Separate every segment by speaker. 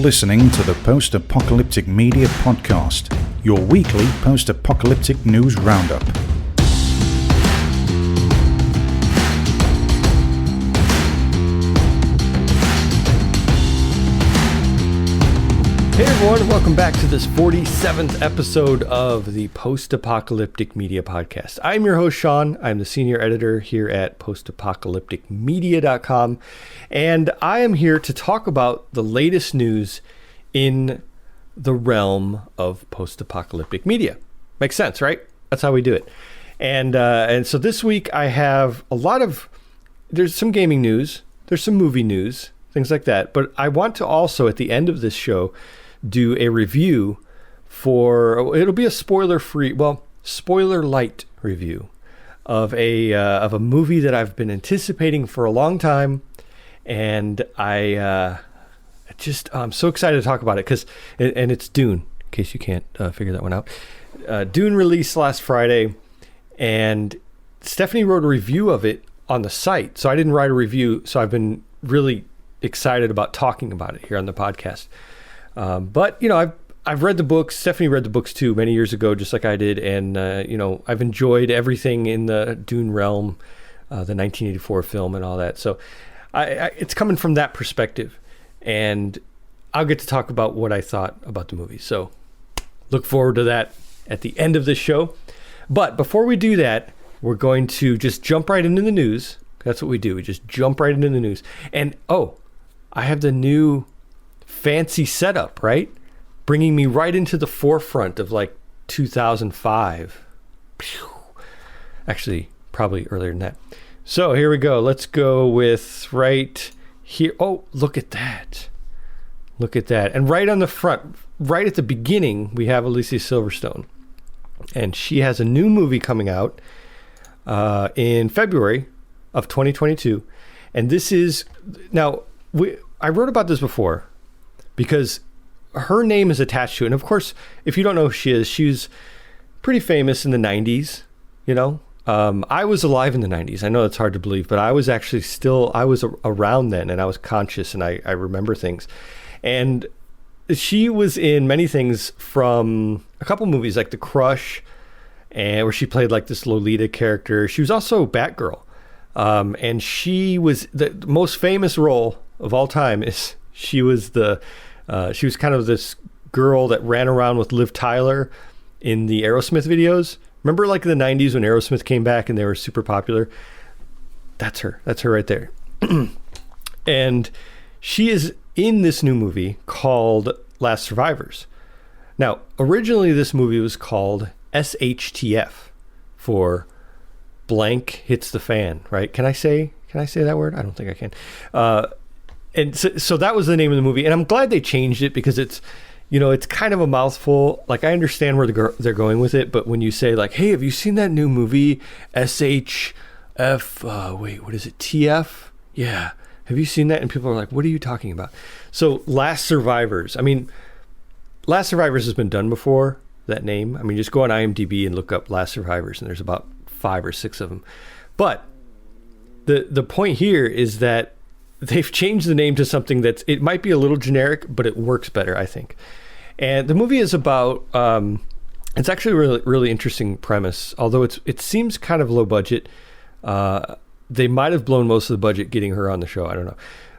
Speaker 1: listening to the Post-Apocalyptic Media podcast, your weekly post-apocalyptic news roundup.
Speaker 2: Hey everyone, welcome back to this 47th episode of the Post-Apocalyptic Media podcast. I'm your host, Shawn. I'm the senior editor here at postapocalypticmedia.com, and I am here to talk about the latest news in the realm of post-apocalyptic media. Makes sense, right? That's how we do it. And so this week I have there's some gaming news, there's some movie news, things like that, but I want to also, at the end of this show, do a review it'll be a spoiler light review of a movie that I've been anticipating for a long time, and I'm so excited to talk about it and it's Dune, in case you can't figure that one out. Dune released last Friday, and Stephanie wrote a review of it on the site, so I didn't write a review, so I've been really excited about talking about it here on the podcast. But I've read the books. Stephanie read the books too many years ago, just like I did, and I've enjoyed everything in the Dune realm, the 1984 film and all that. So it's coming from that perspective, and I'll get to talk about what I thought about the movie. So look forward to that at the end of this show. But before we do that, we're going to just jump right into the news. That's what we do. We just jump right into the news. And I have the new fancy setup, right? Bringing me right into the forefront of like 2005. Actually, probably earlier than that. So here we go. Let's go with right here. Oh, look at that. Look at that. And right on the front, right at the beginning, we have Alicia Silverstone. And she has a new movie coming out in February of 2022. And this is, now, I wrote about this before, because her name is attached to it. And of course, if you don't know who she is, she's pretty famous in the 90s, I was alive in the 90s. I know that's hard to believe, but I was actually I was around then, and I was conscious, and I remember things. And she was in many things, from a couple movies like The Crush, and where she played like this Lolita character. She was also Batgirl. And she was the most famous role of all time is she was kind of this girl that ran around with Liv Tyler in the Aerosmith videos. Remember, like in the 90s when Aerosmith came back and they were super popular? That's her right there. And she is in this new movie called Last Survivors. Now, originally this movie was called SHTF, for blank hits the fan, right? Can I say that word? I don't think I can. And so that was the name of the movie, and I'm glad they changed it, because it's kind of a mouthful. Like, I understand where they're going with it, but when you say like, "Hey, have you seen that new movie SHF? What is it? TF? Yeah, have you seen that?" And people are like, "What are you talking about?" So, Last Survivors. I mean, Last Survivors has been done before. That name. I mean, just go on IMDb and look up Last Survivors, and there's about 5 or 6 of them. But the point here is that they've changed the name to something it might be a little generic, but it works better, I think. And the movie is about, it's actually a really, really interesting premise, although it seems kind of low budget. They might have blown most of the budget getting her on the show. I don't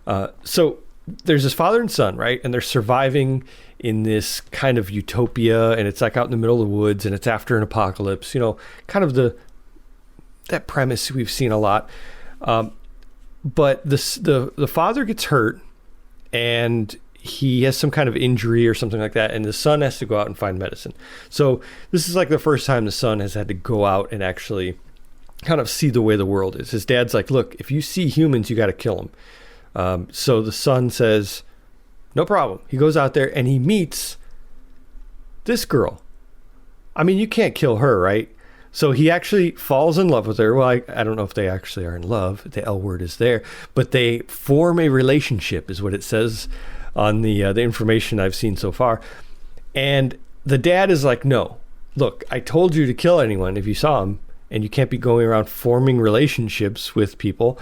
Speaker 2: know. So there's this father and son, right? And they're surviving in this kind of utopia, and it's like out in the middle of the woods, and it's after an apocalypse, kind of that premise we've seen a lot. But the father gets hurt, and he has some kind of injury or something like that, and the son has to go out and find medicine. So this is like the first time the son has had to go out and actually kind of see the way the world is. His dad's like, "Look, if you see humans, you got to kill them." So the son says, "No problem." He goes out there and he meets this girl. I mean, you can't kill her, right? So he actually falls in love with her. Well, I don't know if they actually are in love. The L word is there. But they form a relationship, is what it says on the information I've seen so far. And the dad is like, "No, look, I told you to kill anyone if you saw him, and you can't be going around forming relationships with people."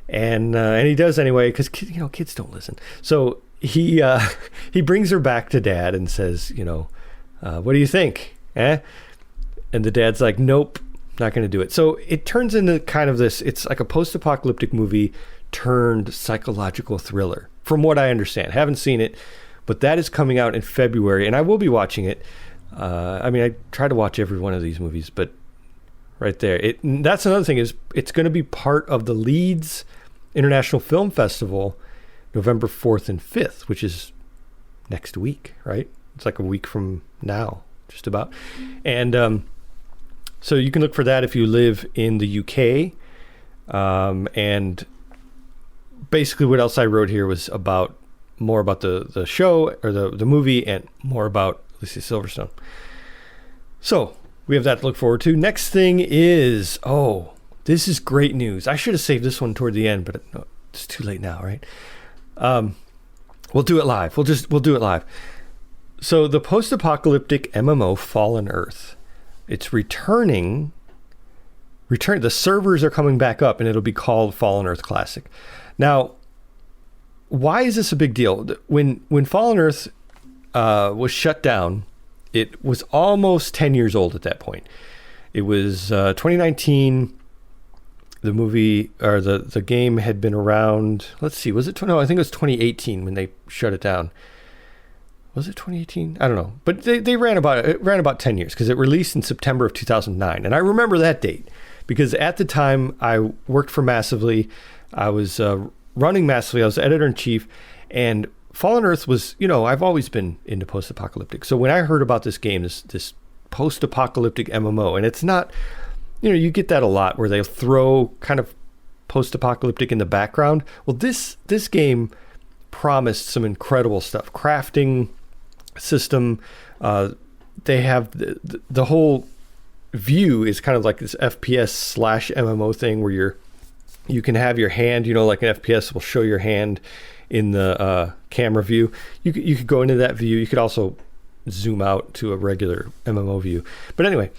Speaker 2: And he does anyway, because kids don't listen. So he he brings her back to Dad and says, what do you think? And the dad's like, nope, not going to do it. So it turns into kind of this, it's like a post-apocalyptic movie turned psychological thriller, from what I understand. Haven't seen it, but that is coming out in February, and I will be watching it. I try to watch every one of these movies, but right there, that's another thing, is it's going to be part of the Leeds International Film Festival, November 4th and 5th, which is next week, right? It's like a week from now, just about. And so you can look for that if you live in the UK. And basically what else I wrote here was more about the show, or the movie, and more about Alicia Silverstone. So we have that to look forward to. Next thing is, this is great news. I should have saved this one toward the end, but no, it's too late now, right? We'll do it live. We'll do it live. So the post-apocalyptic MMO Fallen Earth, it's returning. The servers are coming back up, and it'll be called Fallen Earth Classic. Now, why is this a big deal? When Fallen Earth was shut down, it was almost 10 years old at that point. It was 2019. The movie, or the game, had been around. Let's see, was it? No, I think it was 2018 when they shut it down. Was it 2018? I don't know, but they ran about 10 years, because it released in September of 2009, and I remember that date because at the time I worked for Massively. I was running Massively. I was editor in chief, and Fallen Earth was, I've always been into post-apocalyptic. So when I heard about this game, this post-apocalyptic MMO, and it's not. You get that a lot where they'll throw kind of post-apocalyptic in the background. Well, this game promised some incredible stuff. Crafting system. They have the whole view is kind of like this FPS / MMO thing where you can have your hand, like an FPS will show your hand in the camera view. You could go into that view. You could also zoom out to a regular MMO view. But anyway,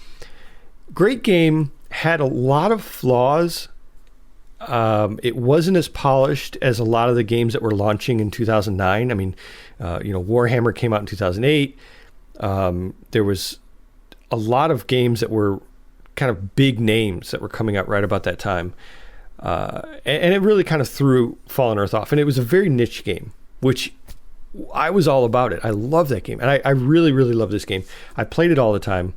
Speaker 2: great game. Had a lot of flaws. It wasn't as polished as a lot of the games that were launching in 2009. I mean, Warhammer came out in 2008. There was a lot of games that were kind of big names that were coming out right about that time. And it really kind of threw Fallen Earth off. And it was a very niche game, which I was all about it. I love that game. And I really, really love this game. I played it all the time.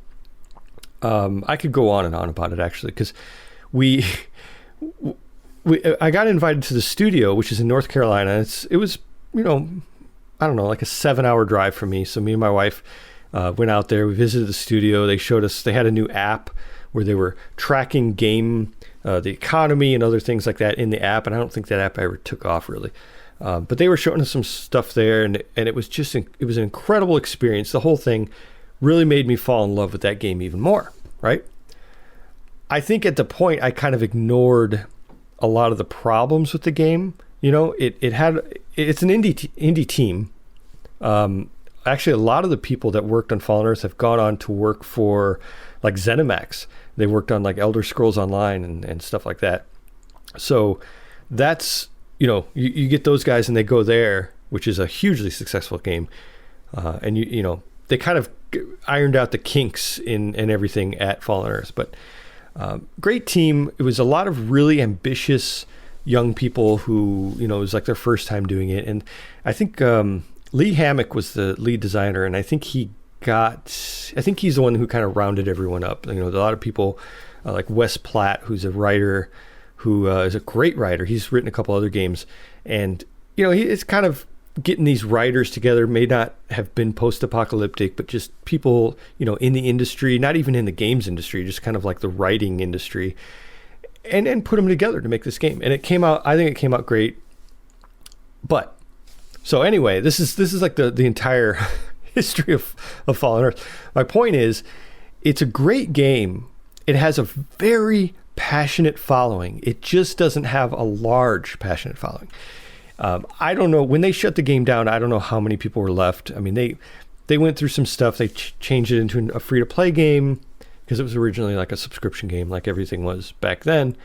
Speaker 2: I could go on and on about it, actually, because I got invited to the studio, which is in North Carolina. It was, I don't know, like a 7-hour drive from me. So me and my wife went out there. We visited the studio. They showed us, they had a new app where they were tracking the economy and other things like that in the app. And I don't think that app ever took off, really. But they were showing us some stuff there, and it was it was an incredible experience. The whole thing really made me fall in love with that game even more, right? I think at the point I kind of ignored a lot of the problems with the game. It's an indie team. Actually, a lot of the people that worked on Fallen Earth have gone on to work for like ZeniMax. They worked on like Elder Scrolls Online and stuff like that. So that's, you get those guys and they go there, which is a hugely successful game. And they kind of ironed out the kinks in everything at Fallen Earth. But great team. It was a lot of really ambitious young people who, it was like their first time doing it. And I think Lee Hammock was the lead designer, and I think he's the one who kind of rounded everyone up. A lot of people like Wes Platt, who's a writer, who is a great writer. He's written a couple other games, and it's kind of getting these writers together. May not have been post-apocalyptic, but just people, in the industry, not even in the games industry, just kind of like the writing industry, and put them together to make this game. And I think it came out great. But so anyway, this is like the entire history of Fallen Earth. My point is, it's a great game. It has a very passionate following. It just doesn't have a large passionate following. I don't know, when they shut the game down, I don't know how many people were left. I mean, they went through some stuff. They changed it into a free-to-play game because it was originally like a subscription game, like everything was back then.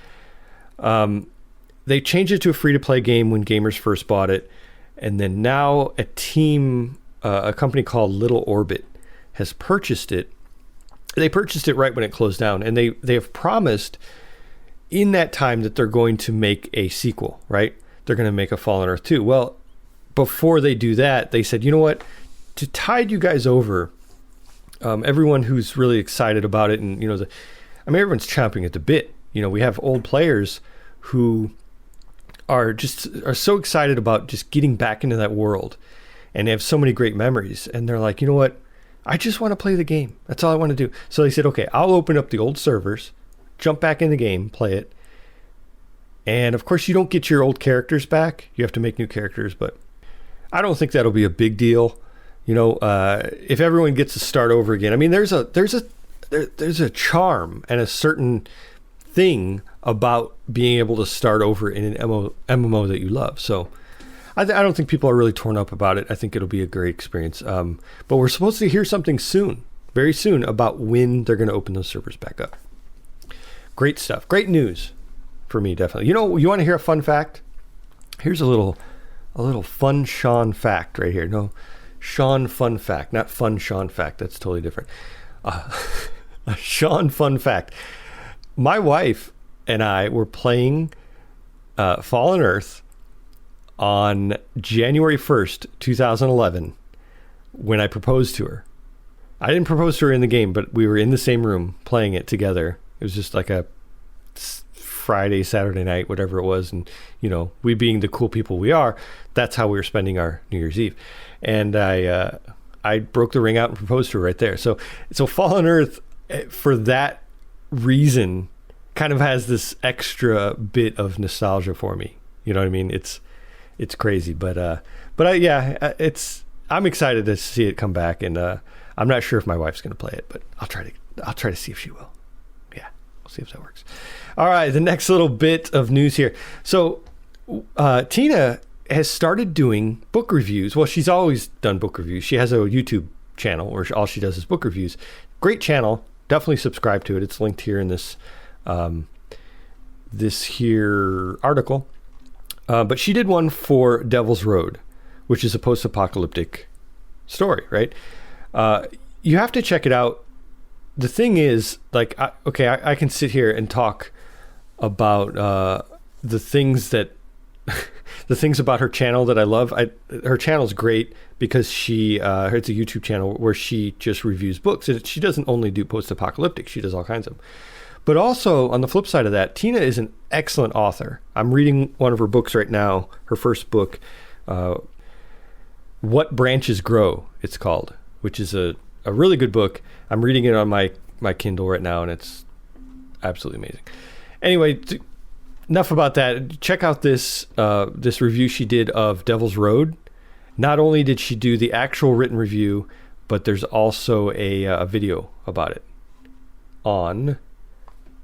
Speaker 2: They changed it to a free-to-play game when gamers first bought it. And then now a team a company called Little Orbit has purchased it. They purchased it right when it closed down, and they have promised in that time that they're going to make a sequel, right? They're going to make a Fallen Earth 2. Well, before they do that, they said, you know what? To tide you guys over, everyone who's really excited about it, and everyone's chomping at the bit. We have old players who are so excited about just getting back into that world, and they have so many great memories, and they're like, you know what? I just want to play the game. That's all I want to do. So they said, okay, I'll open up the old servers, jump back in the game, play it. And of course, you don't get your old characters back. You have to make new characters, but I don't think that'll be a big deal. If everyone gets to start over again, I mean, there's a charm and a certain thing about being able to start over in an MMO that you love. So I don't think people are really torn up about it. I think it'll be a great experience. But we're supposed to hear something soon, very soon, about when they're going to open those servers back up. Great stuff. Great news for me, definitely. You want to hear a fun fact? Here's a little fun Shawn fact right here. No, Shawn fun fact, not fun Shawn fact. That's totally different. A Shawn fun fact. My wife and I were playing Fallen Earth on January 1st, 2011, when I proposed to her. I didn't propose to her in the game, but we were in the same room playing it together. It was just like a Friday, Saturday night, whatever it was. And, we being the cool people we are, that's how we were spending our New Year's Eve. And I broke the ring out and proposed to her right there. So Fallen Earth, for that reason, kind of has this extra bit of nostalgia for me. You know what I mean? It's crazy, but I'm excited to see it come back, and I'm not sure if my wife's going to play it, but I'll try to see if she will. Yeah, we'll see if that works. All right, the next little bit of news here. So Tina has started doing book reviews. Well, she's always done book reviews. She has a YouTube channel where all she does is book reviews. Great channel. Definitely subscribe to it. It's linked here in this here article. But she did one for Devil's Road, which is a post-apocalyptic story, right? You have to check it out. The thing is, like, I can sit here and talk about the things about her channel that I love. Her channel's great because it's a YouTube channel where she just reviews books. And she doesn't only do post-apocalyptic; she does all kinds of them. But also, on the flip side of that, Tina is an excellent author. I'm reading one of her books right now, her first book, What Branches Grow, it's called, which is a really good book. I'm reading it on my Kindle right now, and it's absolutely amazing. Anyway, enough about that. Check out this review she did of Devil's Road. Not only did she do the actual written review, but there's also a video about it on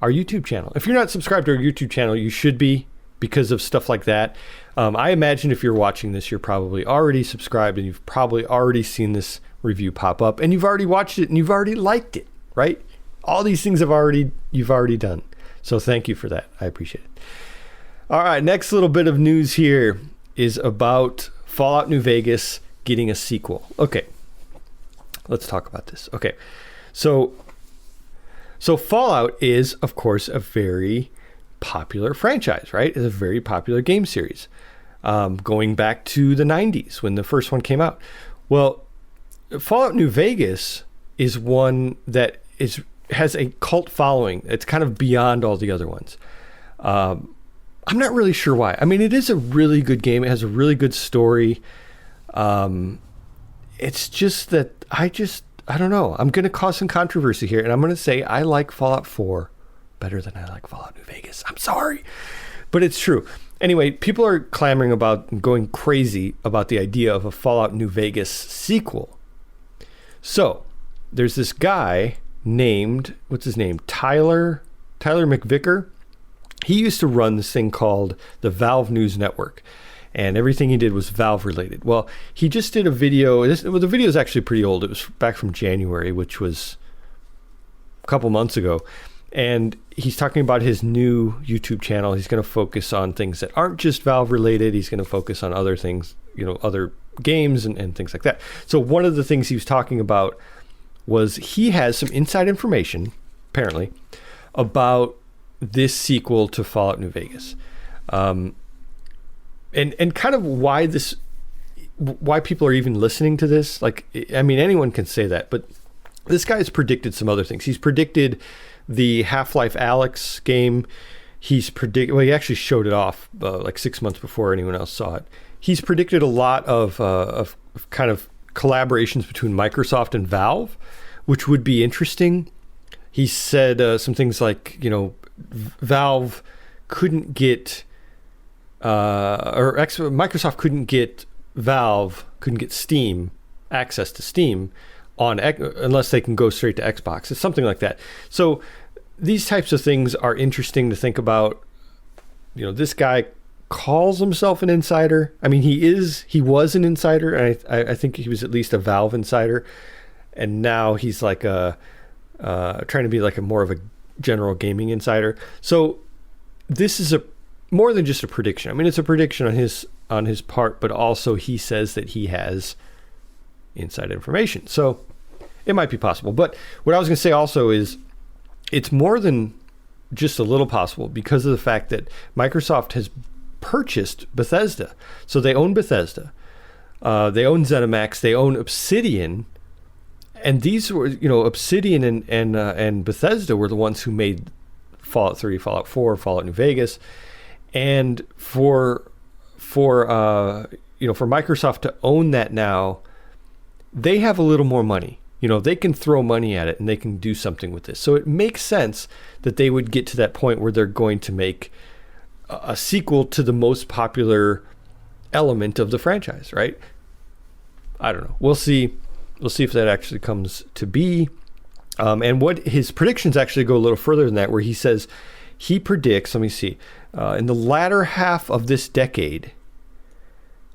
Speaker 2: our YouTube channel. If you're not subscribed to our YouTube channel, you should be, because of stuff like that. I imagine if you're watching this, you're probably already subscribed and you've probably already seen this review pop up and you've already watched it and you've already liked it, right? All these things you've already done. So thank you for that. I appreciate it. All right, next little bit of news here is about Fallout New Vegas getting a sequel. Okay, let's talk about this. Okay, so Fallout is, of course, a very popular franchise, right? It's a very popular game series, going back to the 90s when the first one came out. Well, Fallout New Vegas is one that has a cult following. It's kind of beyond all the other ones. I'm not really sure why. I mean, it is a really good game. It has a really good story. It's just that I don't know. I'm going to cause some controversy here, and I'm going to say I like Fallout 4 better than I like Fallout New Vegas. I'm sorry, but it's true. Anyway, people are clamoring about and going crazy about the idea of a Fallout New Vegas sequel. So there's this guy named, what's his name? Tyler McVicker. He used to run this thing called the Valve News Network, and everything he did was Valve related. Well, he just did a video. The video is actually pretty old. It was back from January, which was a couple months ago. And he's talking about his new YouTube channel. He's going to focus on things that aren't just Valve related. He's going to focus on other things, other games and things like that. So one of the things he was talking about was he has some inside information, apparently, about this sequel to Fallout New Vegas. And kind of why people are even listening to this. Like, I mean, anyone can say that, but this guy has predicted some other things. He's predicted the Half-Life Alyx game. He actually showed it off like 6 months before anyone else saw it. He's predicted a lot of kind of collaborations between Microsoft and Valve, which would be interesting. He said some things like, Valve couldn't get, Microsoft couldn't get Steam, access to Steam unless they can go straight to Xbox. It's something like that. So these types of things are interesting to think about. This guy calls himself an insider. I mean, he was an insider, and I think he was at least a Valve insider, and now he's like trying to be like more of a general gaming insider. So this is more than just a prediction. I mean, it's a prediction on his part, but also he says that he has inside information. So it might be possible. But what I was going to say also is it's more than just a little possible because of the fact that Microsoft has purchased Bethesda. So they own Bethesda. They own ZeniMax. They own Obsidian. And these were, Obsidian and Bethesda were the ones who made Fallout 3, Fallout 4, Fallout New Vegas. And for Microsoft to own that now, they have a little more money. They can throw money at it and they can do something with this. So it makes sense that they would get to that point where they're going to make a sequel to the most popular element of the franchise, right? I don't know. We'll see. We'll see if that actually comes to be. And what his predictions actually go a little further than that, where he says he predicts, let me see, in the latter half of this decade,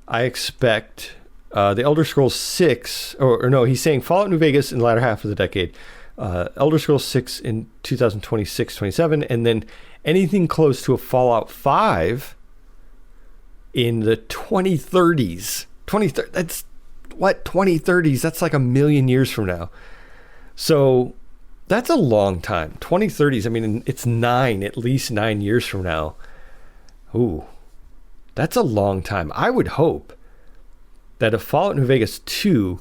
Speaker 2: I expect the Elder Scrolls 6, or no, he's saying Fallout New Vegas in the latter half of the decade, Elder Scrolls 6 in 2026, 27, and then anything close to a Fallout 5 in the 2030s. 2030, that's what, 2030s? That's like a million years from now. So that's a long time. 2030s, I mean, it's at least 9 years from now. Ooh, that's a long time. I would hope that if Fallout New Vegas 2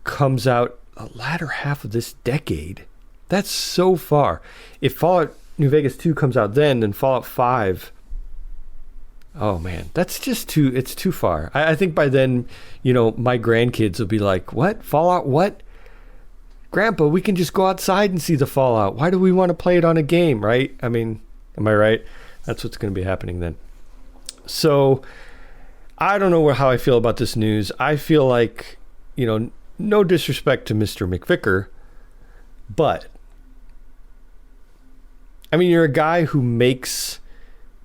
Speaker 2: comes out the latter half of this decade, that's so far. If Fallout New Vegas 2 comes out then Fallout 5, oh man, that's just it's too far. I think by then, my grandkids will be like, what? Fallout what? Grandpa, we can just go outside and see the Fallout. Why do we want to play it on a game, right? I mean, am I right? That's what's going to be happening then. So I don't know how I feel about this news. I feel like, no disrespect to Mr. McVicker, but I mean, you're a guy who makes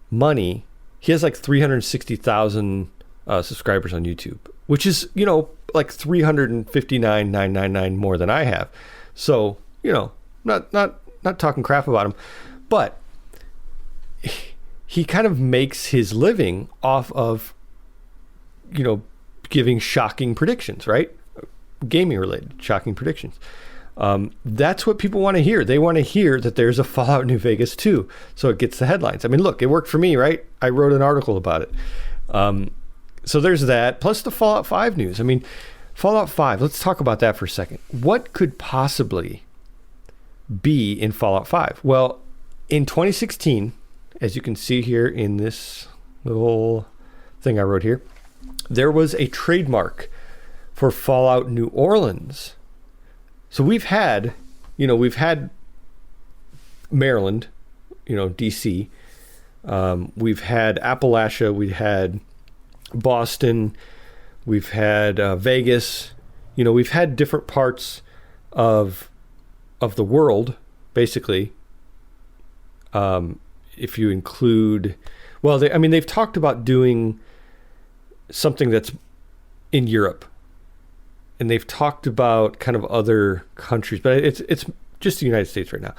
Speaker 2: money. He has like 360,000 subscribers on YouTube, which is, like 359,999 more than I have. So, not talking crap about him, but he kind of makes his living off of, giving shocking predictions, right? Gaming related shocking predictions. That's what people want to hear. They want to hear that there's a Fallout New Vegas 2. So it gets the headlines. I mean, look, it worked for me, right? I wrote an article about it. So there's that. Plus the Fallout 5 news. I mean, Fallout 5, let's talk about that for a second. What could possibly be in Fallout 5? Well, in 2016, as you can see here in this little thing I wrote here, there was a trademark for Fallout New Orleans. So we've had Maryland, DC. We've had Appalachia. We've had Boston. We've had Vegas. We've had different parts of the world, basically. If you include, they've talked about doing something that's in Europe. And they've talked about kind of other countries, but it's just the United States right now.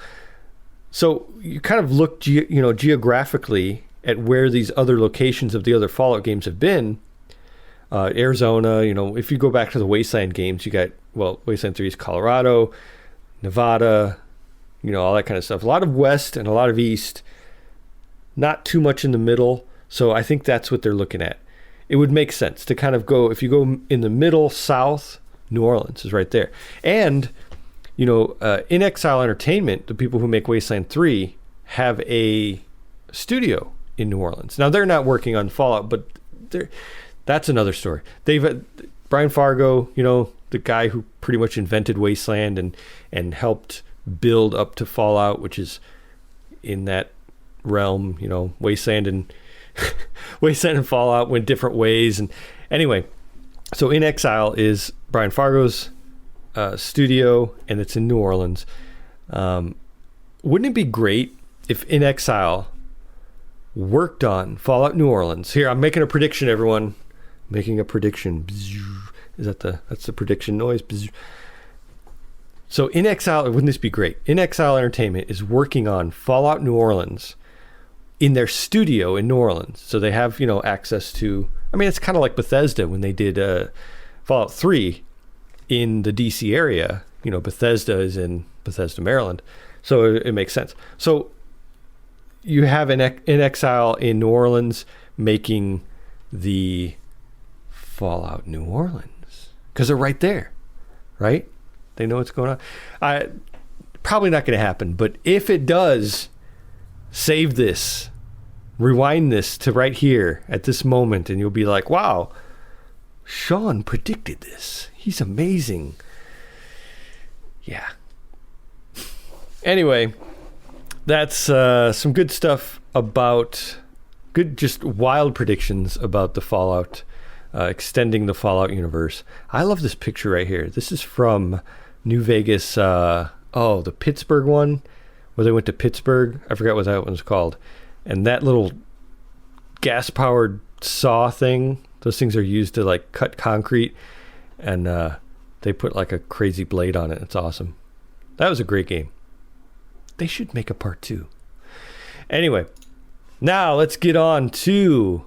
Speaker 2: So you kind of look, geographically at where these other locations of the other Fallout games have been. Arizona. If you go back to the Wasteland games, you got, Wasteland 3 is Colorado, Nevada, all that kind of stuff. A lot of west and a lot of east, not too much in the middle. So I think that's what they're looking at. It would make sense to kind of go, if you go in the middle south, New Orleans is right there. And, In Exile Entertainment, the people who make Wasteland 3, have a studio in New Orleans. Now, they're not working on Fallout, but that's another story. Brian Fargo, the guy who pretty much invented Wasteland and helped build up to Fallout, which is in that realm. Wasteland and Wasteland and Fallout went different ways. And anyway, so In Exile is Brian Fargo's studio, and it's in New Orleans. Wouldn't it be great if In Exile worked on Fallout New Orleans? Here, I'm making a prediction, everyone. Making a prediction. That's the prediction noise. So In Exile, wouldn't this be great? In Exile Entertainment is working on Fallout New Orleans in their studio in New Orleans. So they have, access to, it's kind of like Bethesda when they did Fallout 3 in the DC area. Bethesda is in Bethesda, Maryland. So it makes sense. So you have In Exile in New Orleans making the Fallout New Orleans because they're right there, right? They know what's going on. Probably not going to happen, but if it does, save this, rewind this to right here at this moment, and you'll be like, wow, Shawn predicted this. He's amazing. Yeah. Anyway, that's some good stuff about just wild predictions about the Fallout, extending the Fallout universe. I love this picture right here. This is from New Vegas, the Pittsburgh one, where they went to Pittsburgh. I forgot what that one's called. And that little gas-powered saw thing, those things are used to like cut concrete, and they put like a crazy blade on it. It's awesome. That was a great game. They should make a part 2. Anyway, now let's get on to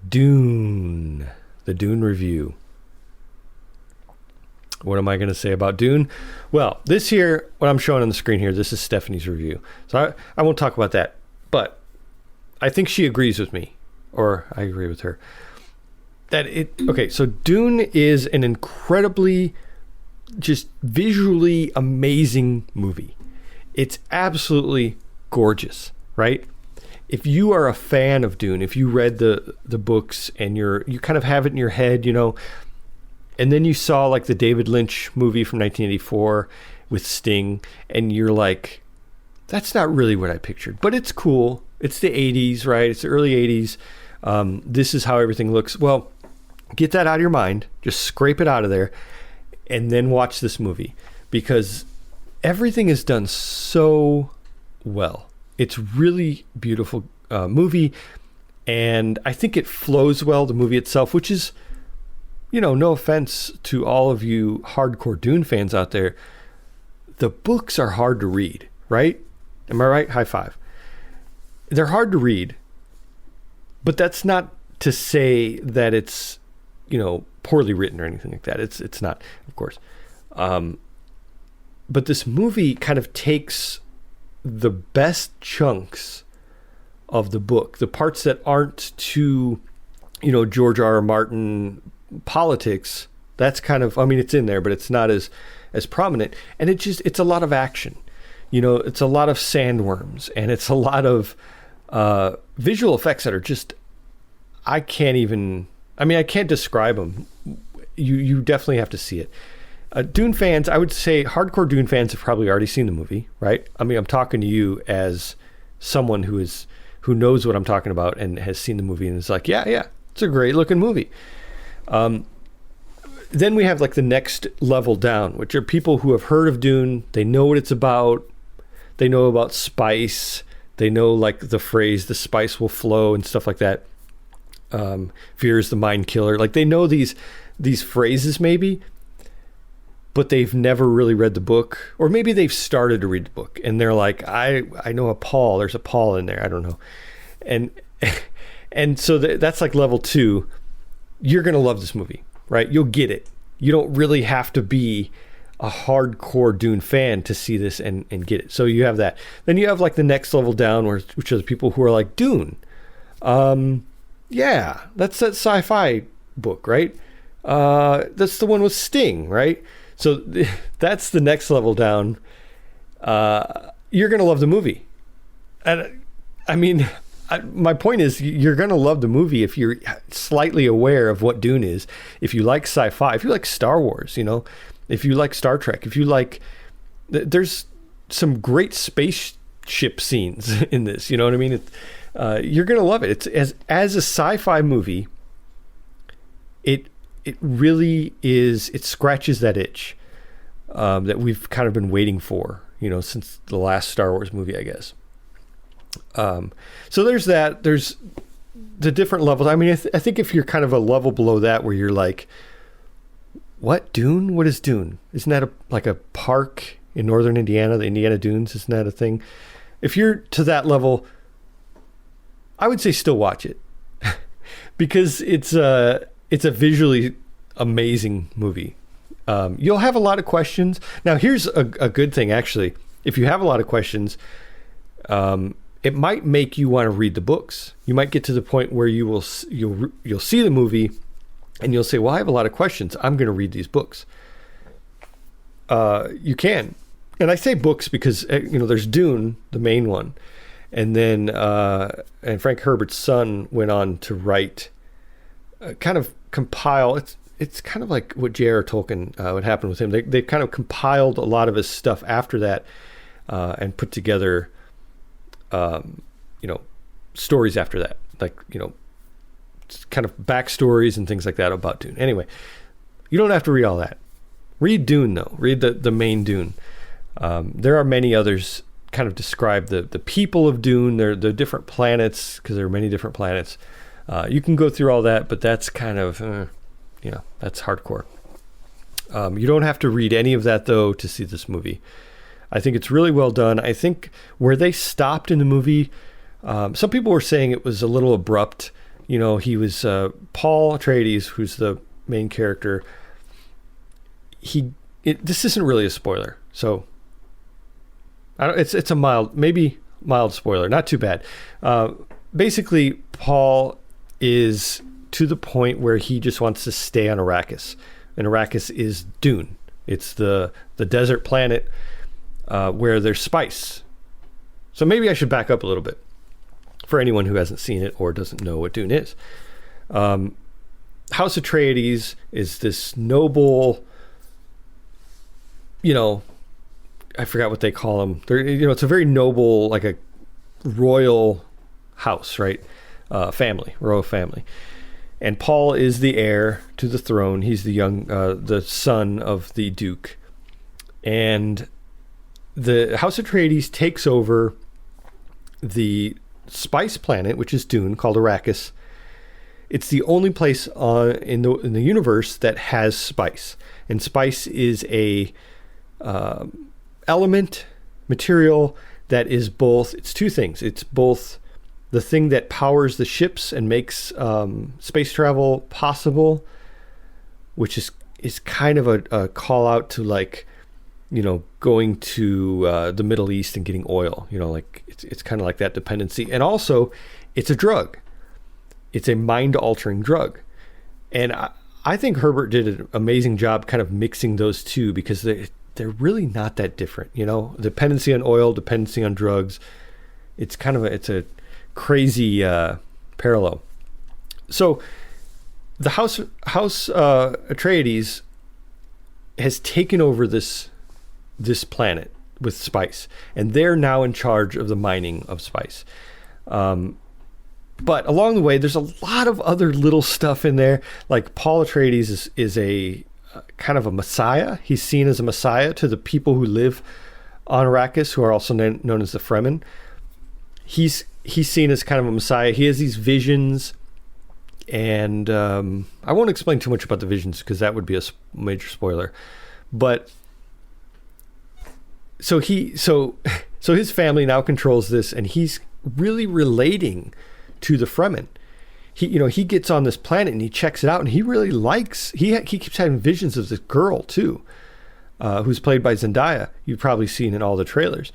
Speaker 2: Dune, the Dune review. What am I going to say about Dune? Well, this here, what I'm showing on the screen here, this is Stephanie's review. So I won't talk about that, but I think she agrees with me, or I agree with her. So Dune is an incredibly, just visually amazing movie. It's absolutely gorgeous, right? If you are a fan of Dune, if you read the books and you kind of have it in your head, and then you saw like the David Lynch movie from 1984 with Sting, and you're like, that's not really what I pictured, but it's cool. It's the 80s, right? It's the early 80s. This is how everything looks. Well, get that out of your mind. Just scrape it out of there and then watch this movie, because everything is done so well. It's really beautiful movie, and I think it flows well, the movie itself, which is, no offense to all of you hardcore Dune fans out there, the books are hard to read, right? Am I right? High five. They're hard to read, but that's not to say that it's, poorly written or anything like that. It's not, of course. But this movie kind of takes the best chunks of the book, the parts that aren't too, George R. R. Martin politics. That's kind of, it's in there, but it's not as prominent. And it's a lot of action. It's a lot of sandworms, and it's a lot of visual effects that are just, I can't describe them. You definitely have to see it. Dune fans, I would say hardcore Dune fans have probably already seen the movie, right? I'm talking to you as someone who knows what I'm talking about and has seen the movie and is like, yeah, it's a great looking movie. Then we have like the next level down, which are people who have heard of Dune. They know what it's about. They know about spice. They know like the phrase, the spice will flow and stuff like that. Fear is the mind killer. Like they know these phrases maybe, but they've never really read the book, or maybe they've started to read the book and they're like, I know a Paul, there's a Paul in there. I don't know. And so that's like level 2. you're going to love this movie, right? You'll get it. You don't really have to be a hardcore Dune fan to see this and get it. So you have that. Then you have like the next level down, which are the people who are like, Dune. Yeah, that's that sci-fi book, right? That's the one with Sting, right? So that's the next level down. You're going to love the movie. And I mean, my point is you're going to love the movie if you're slightly aware of what Dune is. If you like sci-fi, if you like Star Wars, if you like Star Trek, if you like, there's some great spaceship scenes in this, you know what I mean? You're going to love it. It's as a sci-fi movie, it really is, it scratches that itch that we've kind of been waiting for, since the last Star Wars movie, I guess. So there's that. There's the different levels. I mean, I think if you're kind of a level below that, where you're like, what, Dune? What is Dune? Isn't that like a park in northern Indiana, the Indiana Dunes? Isn't that a thing? If you're to that level, I would say still watch it because it's a visually amazing movie. You'll have a lot of questions. Now, here's a good thing, actually. If you have a lot of questions, it might make you want to read the books. You might get to the point where you'll see the movie and you'll say, well, I have a lot of questions. I'm going to read these books. You can. And I say books because, there's Dune, the main one. And then, and Frank Herbert's son went on to write, kind of compile. It's kind of like what J.R. Tolkien, what happened with him. They kind of compiled a lot of his stuff after that and put together, stories after that, like, kind of backstories and things like that about Dune. Anyway, you don't have to read all that. Read Dune, though. Read the main Dune. There are many others kind of describe the people of Dune, the different planets, because there are many different planets. You can go through all that, but that's kind of, that's hardcore. You don't have to read any of that, though, to see this movie. I think it's really well done. I think where they stopped in the movie, some people were saying it was a little abrupt. He was Paul Atreides, who's the main character. This isn't really a spoiler, so it's a mild spoiler, not too bad. Basically, Paul is to the point where he just wants to stay on Arrakis, and Arrakis is Dune. It's the desert planet where there's spice. So maybe I should back up a little bit for anyone who hasn't seen it or doesn't know what Dune is. House Atreides is this noble, I forgot what they call them. It's a very noble, like a royal house, right? Royal family. And Paul is the heir to the throne. He's the son of the Duke. And the House Atreides takes over the spice planet, which is Dune, called Arrakis. It's the only place in the universe that has spice. And spice is a material that is both, it's two things. It's both the thing that powers the ships and makes space travel possible, which is kind of a call out to, like, going to the Middle East and getting oil, like it's kind of like that dependency. And also it's a drug. It's a mind altering drug. And I think Herbert did an amazing job kind of mixing those two, because they're really not that different, dependency on oil, dependency on drugs. It's kind of it's a crazy parallel. So the House Atreides has taken over this planet with spice, and they're now in charge of the mining of spice. But along the way, there's a lot of other little stuff in there. Like Paul Atreides is a kind of a messiah. He's seen as a messiah to the people who live on Arrakis, who are also known as the Fremen. He's seen as kind of a messiah. He has these visions, and I won't explain too much about the visions because that would be a major spoiler. But so his family now controls this, and he's really relating to the Fremen. he gets on this planet and he checks it out, and he really likes. He keeps having visions of this girl too, who's played by Zendaya. You've probably seen in all the trailers.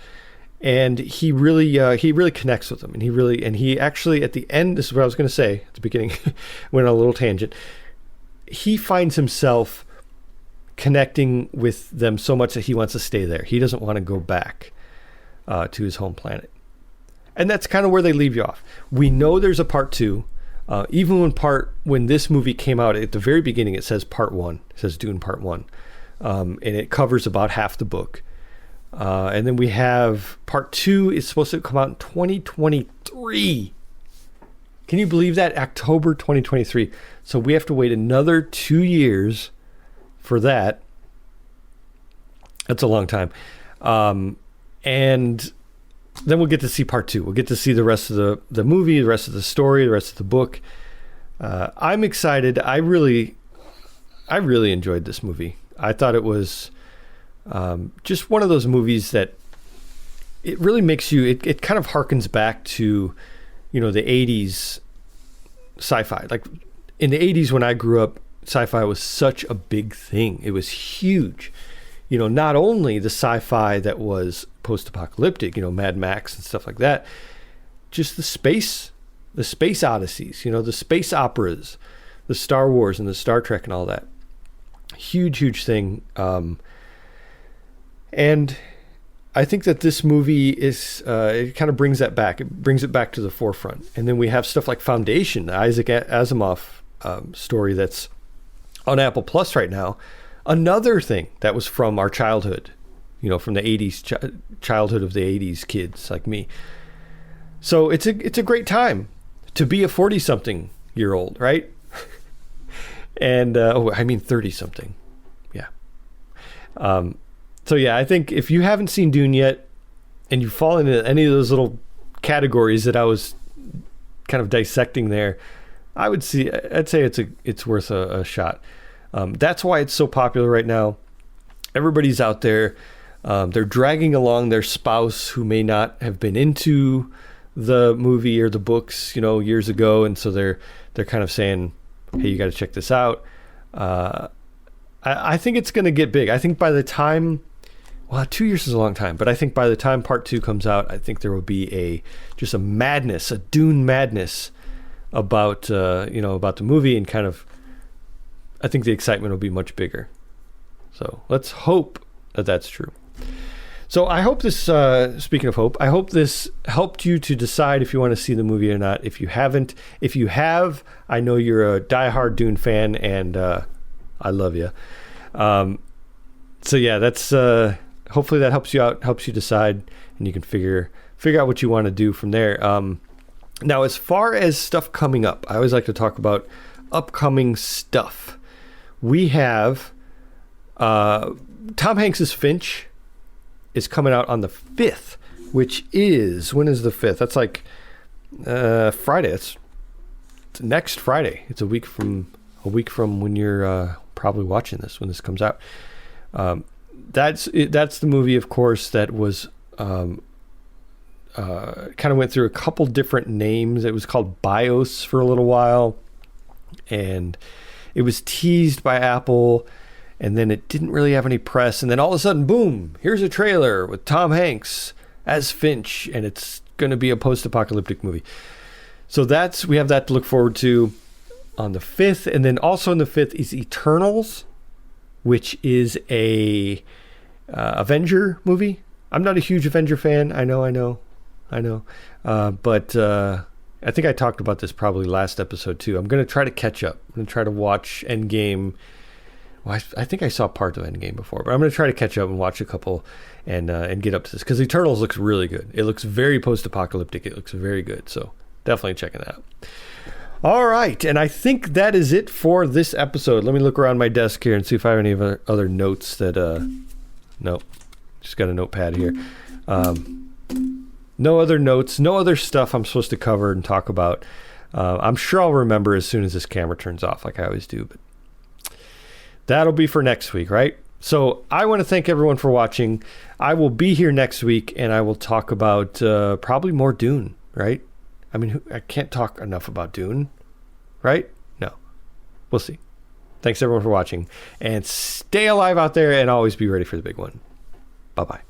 Speaker 2: And he really connects with them, and he actually at the end, this is what I was going to say at the beginning, went on a little tangent. He finds himself connecting with them so much that he wants to stay there. He doesn't want to go back to his home planet, and that's kind of where they leave you off. We know there's a part 2. Even when this movie came out, at the very beginning, it says part 1. It says Dune part 1, and it covers about half the book. And then we have part 2 is supposed to come out in 2023. Can you believe that? October 2023. So we have to wait another 2 years for that. That's a long time. And then we'll get to see part 2. We'll get to see the rest of the movie, the rest of the story, the rest of the book. I'm excited. I really enjoyed this movie. I thought it was just one of those movies that it really makes you, it kind of harkens back to, the 80s sci-fi. Like in the 80s when I grew up, sci-fi was such a big thing. It was huge. Not only the sci-fi that was post-apocalyptic, Mad Max and stuff like that, just the space odysseys, the space operas, the Star Wars and the Star Trek and all that. Huge thing. And I think that this movie is, it kind of brings that back. It brings it back to the forefront. And then we have stuff like Foundation, the Isaac Asimov story that's on Apple Plus right now. Another thing that was from our childhood, from the 80s, childhood of the 80s kids like me. So it's a great time to be a 40-something-year-old, right? And, 30-something. Yeah. So yeah, I think if you haven't seen Dune yet and you fall into any of those little categories that I was kind of dissecting there, I'd say it's worth a shot. That's why it's so popular right now. Everybody's out there. They're dragging along their spouse who may not have been into the movie or the books, years ago. And so they're kind of saying, hey, you got to check this out. I think it's going to get big. I think by the time, 2 years is a long time, but I think by the time part 2 comes out, I think there will be just a madness, a Dune madness about the movie, and kind of, I think the excitement will be much bigger. So let's hope that that's true. So I hope this, speaking of hope, I hope this helped you to decide if you want to see the movie or not. If you haven't, if you have, I know you're a diehard Dune fan, and I love you. So yeah, that's hopefully that helps you out, helps you decide, and you can figure out what you want to do from there. Now, as far as stuff coming up, I always like to talk about upcoming stuff. We have Tom Hanks's Finch is coming out on the 5th, which is, when is the 5th? That's like Friday. It's next Friday. It's a week from when you're probably watching this, when this comes out. That's the movie, of course, that was kind of went through a couple different names. It was called BIOS for a little while, and it was teased by Apple, and then it didn't really have any press, and then all of a sudden, boom, here's a trailer with Tom Hanks as Finch, and it's going to be a post-apocalyptic movie. So we have that to look forward to on the 5th, and then also on the 5th is Eternals, which is a Avenger movie. I'm not a huge Avenger fan. I know. But I think I talked about this probably last episode too. I'm going to try to catch up. I'm going to try to watch Endgame. Well, I think I saw part of Endgame before, but I'm going to try to catch up and watch a couple and get up to this, because Eternals looks really good. It looks very post-apocalyptic. It looks very good. So definitely checking that out. All right, and I think that is it for this episode. Let me look around my desk here and see if I have any other notes that... Nope, just got a notepad here. No other notes, no other stuff I'm supposed to cover and talk about. I'm sure I'll remember as soon as this camera turns off, like I always do, but that'll be for next week, right? So I want to thank everyone for watching. I will be here next week, and I will talk about probably more Dune, right? I mean, I can't talk enough about Dune. right? No. We'll see. Thanks everyone for watching, and stay alive out there and always be ready for the big one. Bye-bye.